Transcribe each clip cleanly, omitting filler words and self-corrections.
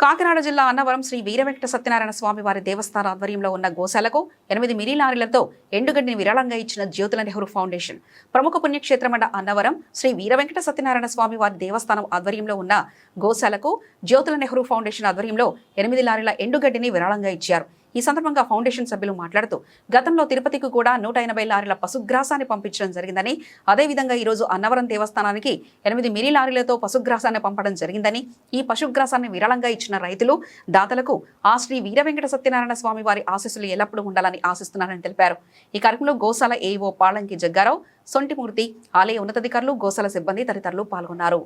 కాకినాడ జిల్లా అన్నవరం శ్రీ వీరవెంకట సత్యనారాయణ స్వామి వారి దేవస్థాన ఆధ్వర్యంలో ఉన్న గోశాలకు 8 మినీ లారీలతో ఎండుగడ్డిని విరాళంగా ఇచ్చిన జ్యోతుల నెహ్రూ ఫౌండేషన్. ప్రముఖ పుణ్యక్షేత్రమైన అన్నవరం శ్రీ వీరవెంకట సత్యనారాయణ స్వామి వారి దేవస్థానం ఆధ్వర్యంలో ఉన్న గోశాలకు జ్యోతుల నెహ్రూ ఫౌండేషన్ ఆధ్వర్యంలో 8 లారీల ఎండుగడ్డిని విరాళంగా ఇచ్చారు. ఈ సందర్భంగా ఫౌండేషన్ సభ్యులు మాట్లాడుతూ గతంలో తిరుపతికి కూడా 180 లారీల పశుగ్రాసాన్ని పంపించడం జరిగిందని, అదేవిధంగా ఈరోజు అన్నవరం దేవస్థానానికి 8 మినీ లారీలతో పశుగ్రాసాన్ని పంపడం జరిగిందని, ఈ పశుగ్రాసాన్ని విరాళంగా ఇచ్చిన రైతులు దాతలకు ఆ శ్రీ వీరవెంకట సత్యనారాయణ స్వామి వారి ఆశీస్సులు ఎల్లప్పుడూ ఉండాలని ఆశిస్తున్నారని తెలిపారు. ఈ కార్యక్రమంలో గోశాల ఏఈఓ పాళంకి జగ్గారావు, సొంటిమూర్తి, ఆలయ ఉన్నతాధికారులు, గోశాల సిబ్బంది తదితరులు పాల్గొన్నారు.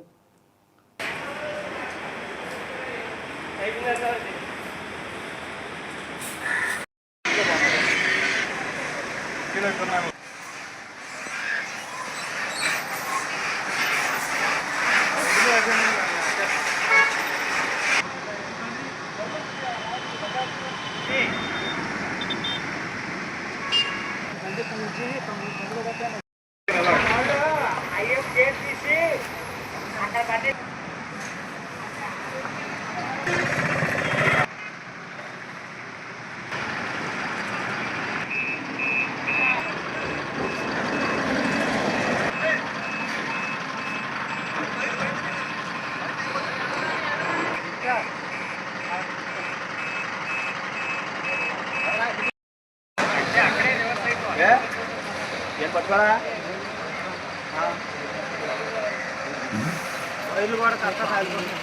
ఏం పట్టుకోరా రైలు కూడా కరెక్ట్గా సాగిపోతుంది.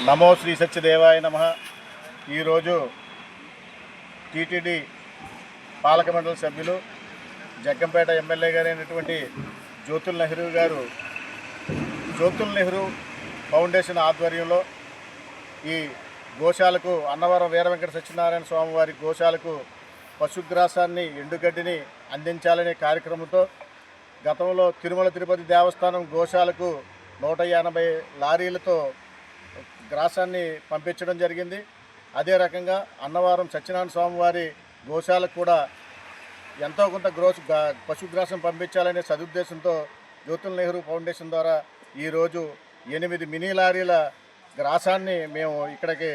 నమో శ్రీ సత్యదేవాయ నమః. ఈరోజు టీటీడీ పాలక మండలి సభ్యులు జగ్గంపేట ఎమ్మెల్యే గారైనటువంటి జ్యోతుల నెహ్రూ గారు జ్యోతుల నెహ్రూ ఫౌండేషన్ ఆధ్వర్యంలో ఈ గోశాలకు అన్నవరం వీరవెంకట సత్యనారాయణ స్వామి వారి గోశాలకు పశుగ్రాసాన్ని ఎండుగడ్డిని అందించాలనే కార్యక్రమంతో గతంలో తిరుమల తిరుపతి దేవస్థానం గోశాలకు 180 లారీలతో గ్రాసాన్ని పంపించడం జరిగింది. అదే రకంగా అన్నవరం సత్యనారాయణ స్వామి వారి గోశాలకు కూడా ఎంతో కొంత పశుగ్రాసం పంపించాలనే సదుద్దేశంతో జ్యోతుల నెహ్రూ ఫౌండేషన్ ద్వారా ఈరోజు 8 మినీ లారీల గ్రాసాన్ని మేము ఇక్కడికి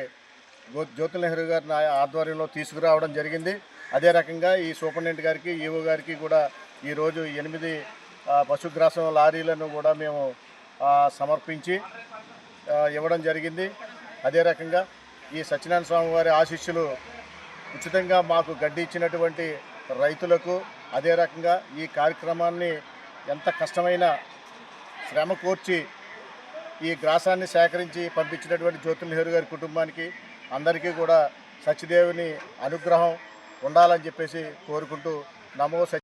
జ్యోతుల నెహ్రూ గారి ఆధ్వర్యంలో తీసుకురావడం జరిగింది. అదే రకంగా ఈ సూపరింటెండెంట్ గారికి, ఈవో గారికి కూడా ఈరోజు 8 పశుగ్రాసం లారీలను కూడా మేము సమర్పించి ఇవ్వడం జరిగింది. అదే రకంగా ఈ సత్యనారాయణ స్వామి వారి ఆశీస్సులు ఉచితంగా మాకు గడ్డి ఇచ్చినటువంటి రైతులకు, అదే రకంగా ఈ కార్యక్రమాన్ని ఎంత కష్టమైన శ్రమ కోర్చి ఈ గ్రాసాన్ని సేకరించి పంపించినటువంటి జ్యోతుల నెహ్రూ గారి కుటుంబానికి అందరికీ కూడా సత్యదేవుని అనుగ్రహం ఉండాలని చెప్పేసి కోరుకుంటూ నమో